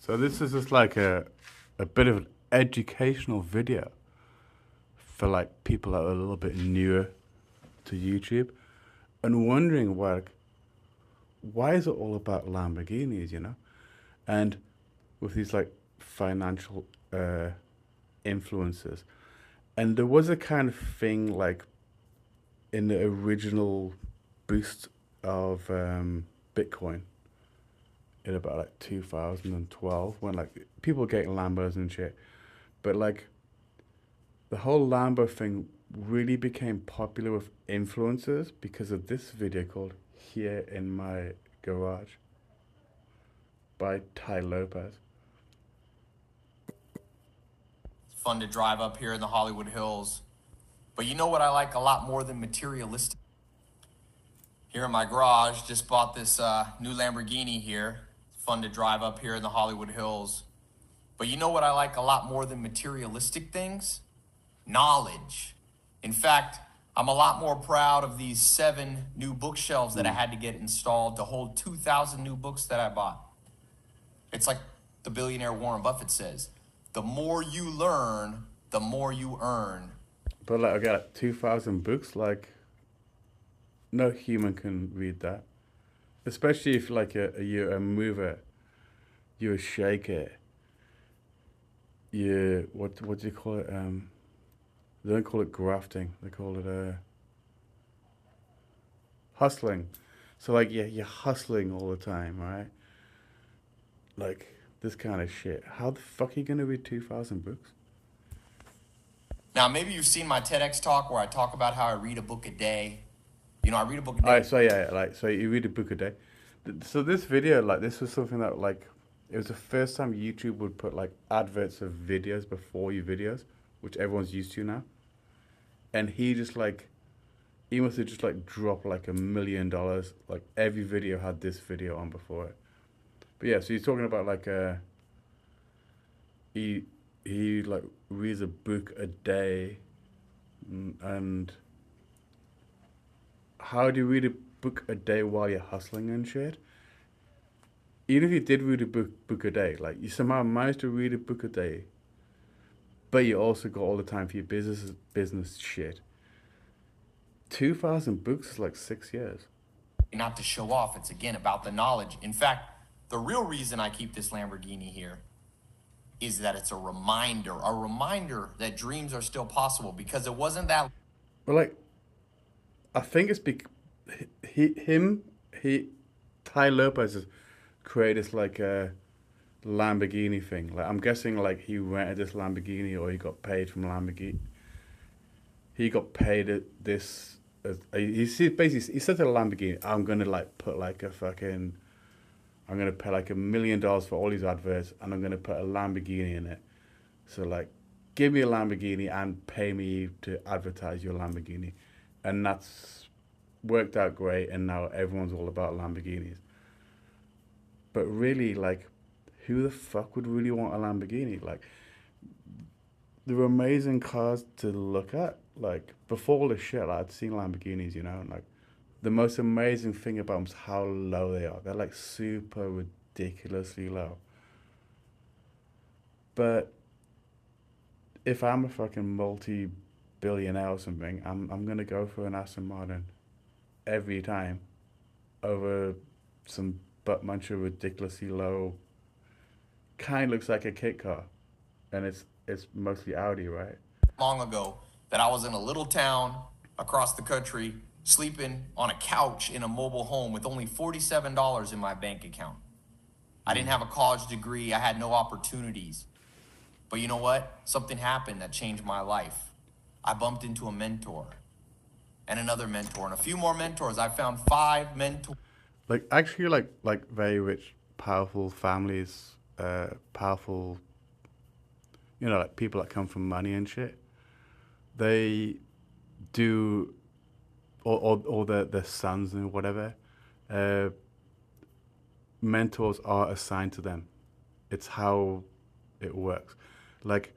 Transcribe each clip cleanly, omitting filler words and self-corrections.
So this is just like a bit of an educational video for like people that are a little bit newer to YouTube and wondering why is it all about Lamborghinis, you know? And with these like financial influences. And there was a kind of thing like in the original boost of Bitcoin in about like 2012 when like people were getting Lambos and shit. But like the whole Lambo thing really became popular with influencers because of this video called Here in My Garage by TAI Lopez. It's fun to drive up here in the Hollywood Hills. But you know what I like a lot more than materialistic? Here in my garage, just bought this new Lamborghini here. It's fun to drive up here in the Hollywood Hills. But you know what I like a lot more than materialistic things? Knowledge. In fact, I'm a lot more proud of these 7 new bookshelves that I had to get installed to hold 2,000 new books that I bought. It's like the billionaire Warren Buffett says, the more you learn, the more you earn. But like I got like 2,000 books, like no human can read that. Especially if like you're a mover, you're a shaker, you what do you call it? They don't call it grafting. They call it hustling. So like yeah, you're hustling all the time, right? Like this kind of shit. How the fuck are you gonna read 2,000 books? Now, maybe you've seen my TEDx talk where I talk about how I read a book a day. You know, I read a book a All right, day. so yeah, like so you read a book a day. So this video, like this was something that like it was the first time YouTube would put like adverts of videos before your videos, which everyone's used to now. And he must have just like dropped like $1 million. Like every video had this video on before it. But yeah, so he's talking about like he he like reads a book a day, and how do you read a book a day while you're hustling and shit? Even if you did read a book a day, like you somehow managed to read a book a day, but you also got all the time for your business shit. 2,000 books is like 6 years. Not to show off, it's again about the knowledge. In fact, the real reason I keep this Lamborghini here is that it's a reminder that dreams are still possible because it wasn't that But like, I think it's he Ty Lopez has created this like a Lamborghini thing. Like I'm guessing like he rented this Lamborghini or he got paid from Lamborghini. He got paid this. Basically he said to the Lamborghini, I'm gonna like put like a fucking, I'm gonna pay like $1 million for all these adverts and I'm gonna put a Lamborghini in it. So like, give me a Lamborghini and pay me to advertise your Lamborghini, and that's worked out great. And now everyone's all about Lamborghinis. But really, like, who the fuck would really want a Lamborghini? Like, they're amazing cars to look at. Like, before all this shit, like, I'd seen Lamborghinis, you know, and like, the most amazing thing about them is how low they are. They're like super ridiculously low. But if I'm a fucking multi-billionaire or something, I'm gonna go for an Aston Martin every time over some butt muncher ridiculously low. Kind of looks like a kit car, and it's mostly Audi, right? long ago that I was in a little town across the country sleeping on a couch in a mobile home with only $47 in my bank account. I didn't have a college degree, I had no opportunities. But you know what? Something happened that changed my life. I bumped into a mentor and another mentor and a few more mentors. I found 5 mentors. Like actually, like very rich, powerful families, powerful, you know, like people that come from money and shit. They do, or their sons and whatever. Uh, Mentors are assigned to them. It's how it works. Like,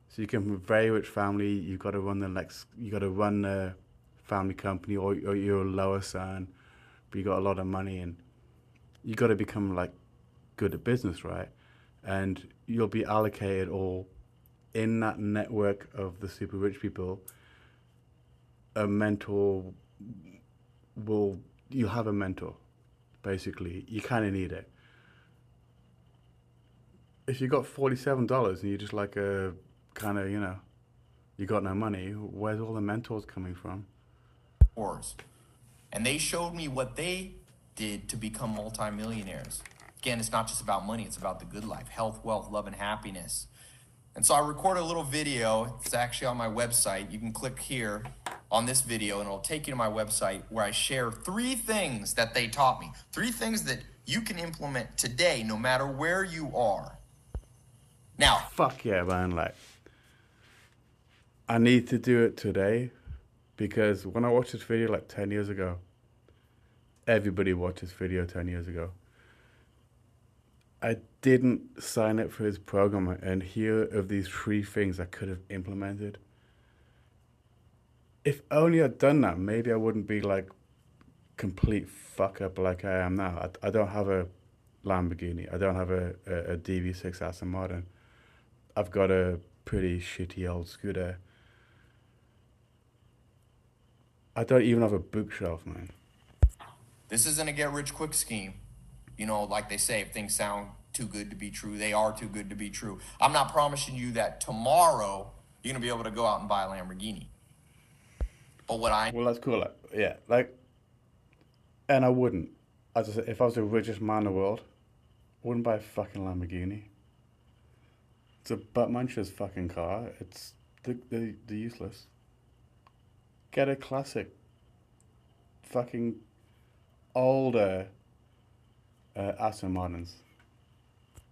so you come from a very rich family. You got to run you got to run a family company, or you're a lower son, but you got a lot of money, and you got to become like good at business, right? and you'll be allocated, or in that network of the super rich people, a mentor will, you'll have a mentor, basically. You kind of need it. If you got $47 and you're just like a kind of, you got no money, where's all the mentors coming from? And they showed me what they did to become multimillionaires. Again, it's not just about money, it's about the good life, health, wealth, love, and happiness. And so I recorded a little video. It's actually on my website. You can click here on this video and it'll take you to my website where I share 3 things that they taught me. 3 things that you can implement today no matter where you are. Now, Fuck yeah, man. Like, I need to do it today, because when I watched this video like 10 years ago, everybody watched this video 10 years ago. I didn't sign up for his program and hear of these 3 things I could have implemented. If only I'd done that, maybe I wouldn't be like complete fuck up like I am now. I don't have a Lamborghini. I don't have a DV6 Aston Martin. I've got a pretty shitty old scooter. I don't even have a bookshelf, man. this isn't a get-rich-quick scheme. You know, like they say, if things sound too good to be true, they are too good to be true. I'm not promising you that tomorrow you're going to be able to go out and buy a Lamborghini. But what I... Well, that's cool. Like, yeah, like, and I wouldn't. As I said, if I was the richest man in the world, I wouldn't buy a fucking Lamborghini. It's a butt muncher's fucking car. It's the useless. Get a classic, fucking older Aston Martins.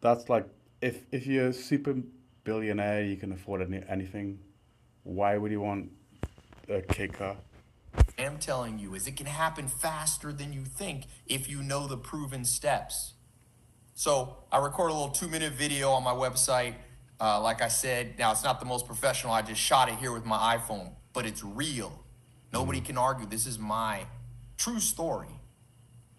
That's like, if you're a super billionaire, you can afford anything. Why would you want a kit car? am telling you is it can happen faster than you think if you know the proven steps. So I record a little 2-minute video on my website. Like I said, now it's not the most professional. I just shot it here with my iPhone, but it's real. Nobody can argue. This is my true story.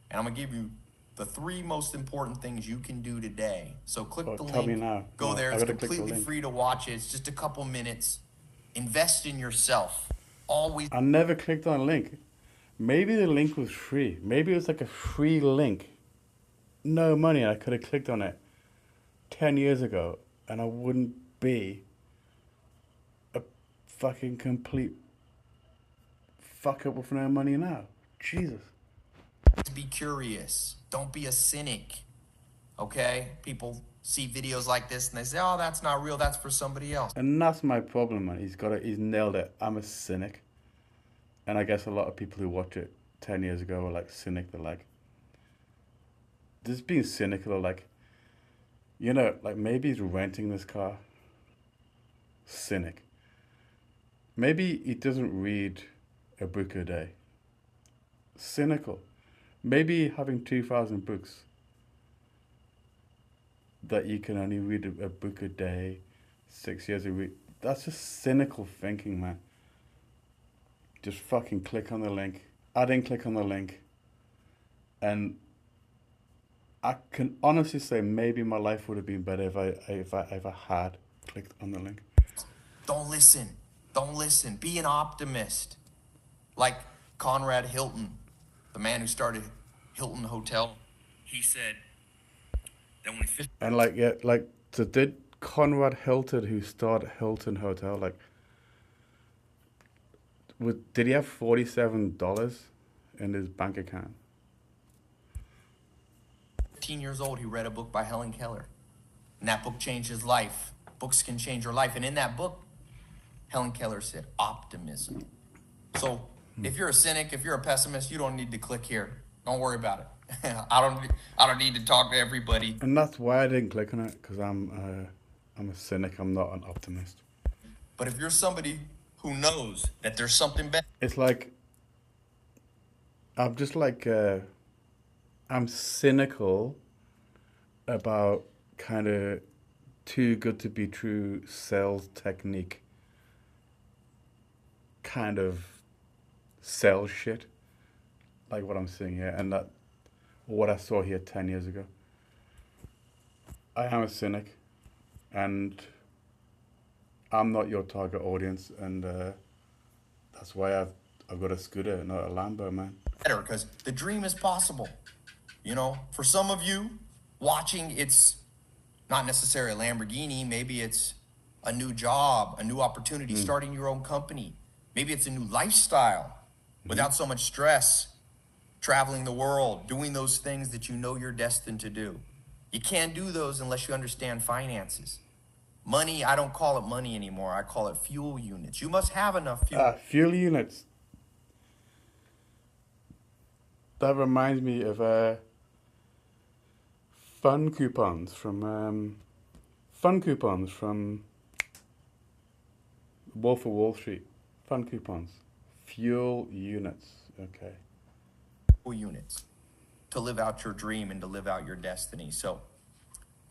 And I'm going to give you the 3 most important things you can do today. So click the Tell me link. now. Go No, there. I It's gotta click the completely link. free to watch it. It's just a couple minutes. Invest in yourself. Always. I never clicked on a link. Maybe the link was free. Maybe it was like a free link. No money. I could have clicked on it 10 years ago and I wouldn't be a fucking complete fuck up with no money now. Jesus. Be curious. Don't be a cynic. Okay? People see videos like this and they say, oh, that's not real. That's for somebody else. And that's my problem, man. He's nailed it. I'm a cynic. And I guess a lot of people who watch it 10 years ago were like cynic. They're like, just being cynical, or like, like maybe he's renting this car. Cynic. Maybe he doesn't read a book a day. Cynical. Maybe having 2,000 books that you can only read a book a day, 6 years a week. That's just cynical thinking, man. Just fucking click on the link. I didn't click on the link. And I can honestly say maybe my life would have been better if I ever had clicked on the link. Don't listen. Don't listen. Be an optimist. Like Conrad Hilton, the man who started Hilton Hotel, he said that when he... And like, yeah, like, so did Conrad Hilton, who started Hilton Hotel, like, did he have $47 in his bank account? 15 years old, he read a book by Helen Keller. And that book changed his life. Books can change your life. And in that book, Helen Keller said optimism. So if you're a cynic, if you're a pessimist, you don't need to click here. Don't worry about it. I don't need to talk to everybody. And that's why I didn't click on it, because I'm a cynic. I'm not an optimist. But if you're somebody who knows that there's something better, it's like, I'm just like, I'm cynical about kind of too good to be true sales technique, kind of sales shit, like what I'm seeing here, and that what I saw here 10 years ago. I am a cynic, and I'm not your target audience, and that's why I've got a scooter, not a Lambo, man. Better, because the dream is possible. You know, for some of you watching, it's not necessarily a Lamborghini. Maybe it's a new job, a new opportunity, starting your own company. Maybe it's a new lifestyle without so much stress, traveling the world, doing those things that you know you're destined to do. You can't do those unless you understand finances. Money, I don't call it money anymore. I call it fuel units. You must have enough fuel. Fuel units. That reminds me of fun coupons from Wolf of Wall Street. Fun coupons. Fuel units. Okay. Units to live out your dream and to live out your destiny. So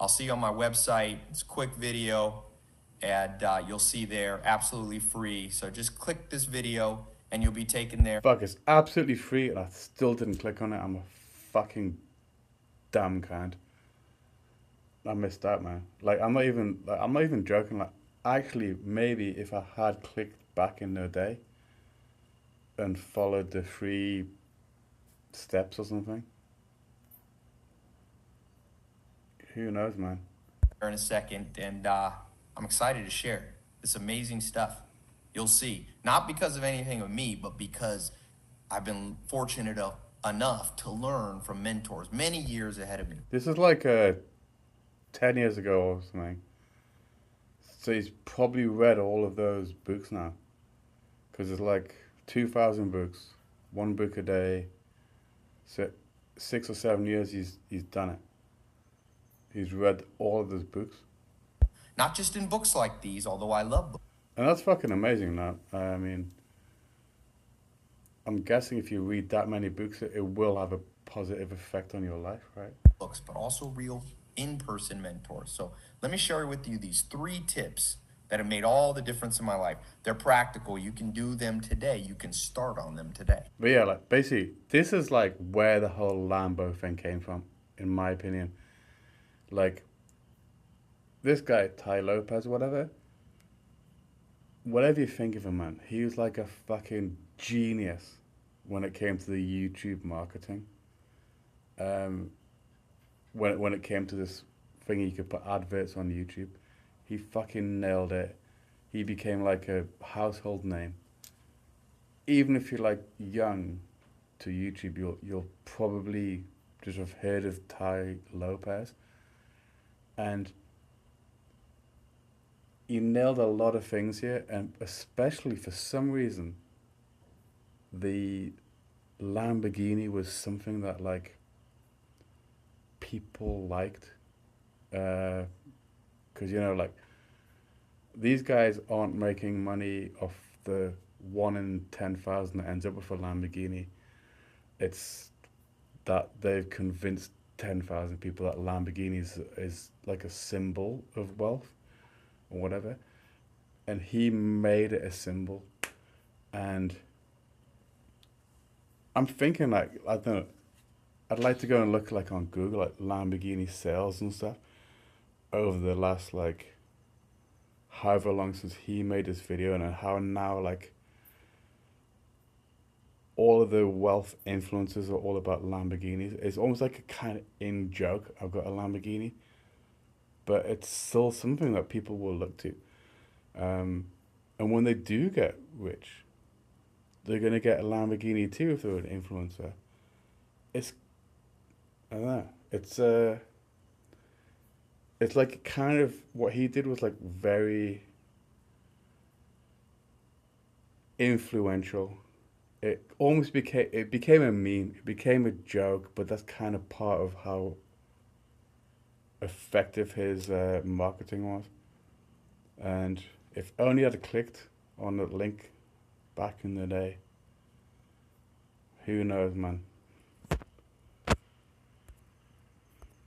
I'll see you on my website. It's a quick video, and you'll see there, absolutely free. So just click this video and you'll be taken there. Fuck, it's absolutely free and I still didn't click on it. I'm a fucking damn cunt. I missed out, man. Like I'm not even joking. Like actually, maybe if I had clicked back in the day and followed the free steps or something, who knows, man. In a second, and I'm excited to share this amazing stuff. You'll see, not because of anything of me, but because I've been fortunate enough to learn from mentors many years ahead of me. This is like 10 years ago or something. So he's probably read all of those books now. Because it's like 2,000 books, one book a day. So 6 or 7 years he's done it. He's read all of those books. Not just in books like these, although I love books. And that's fucking amazing now. I mean, I'm guessing if you read that many books, it will have a positive effect on your life, right? Books, but also real in-person mentors. So let me share with you these 3 tips that have made all the difference in my life. They're practical. You can do them today. You can start on them today. But yeah, like basically, this is like where the whole Lambo thing came from, in my opinion. Like, this guy, TAI LOPEZ, whatever you think of him, man, he was like a fucking genius when it came to the YouTube marketing. When it came to this thing you could put adverts on YouTube, he fucking nailed it. He became like a household name. Even if you're like young to YouTube, you'll probably just have heard of TAI LOPEZ. And he nailed a lot of things here, and especially for some reason, the Lamborghini was something that like people liked, because you know, like these guys aren't making money off the 1 in 10,000 that ends up with a Lamborghini. It's that they've convinced 10,000 people that Lamborghini is like a symbol of wealth or whatever, and he made it a symbol. And I'm thinking, like, I don't know, I'd like to go and look like on Google, like Lamborghini sales and stuff over the last like however long since he made this video, and how now like all of the wealth influencers are all about Lamborghinis. It's almost like a kind of in joke, I've got a Lamborghini, but it's still something that people will look to. And when they do get rich, they're going to get a Lamborghini too if they're an influencer. I don't know, it's like kind of what he did was like very influential. It became a meme, it became a joke, but that's kind of part of how effective his marketing was. And if only I'd clicked on the link back in the day, who knows, man.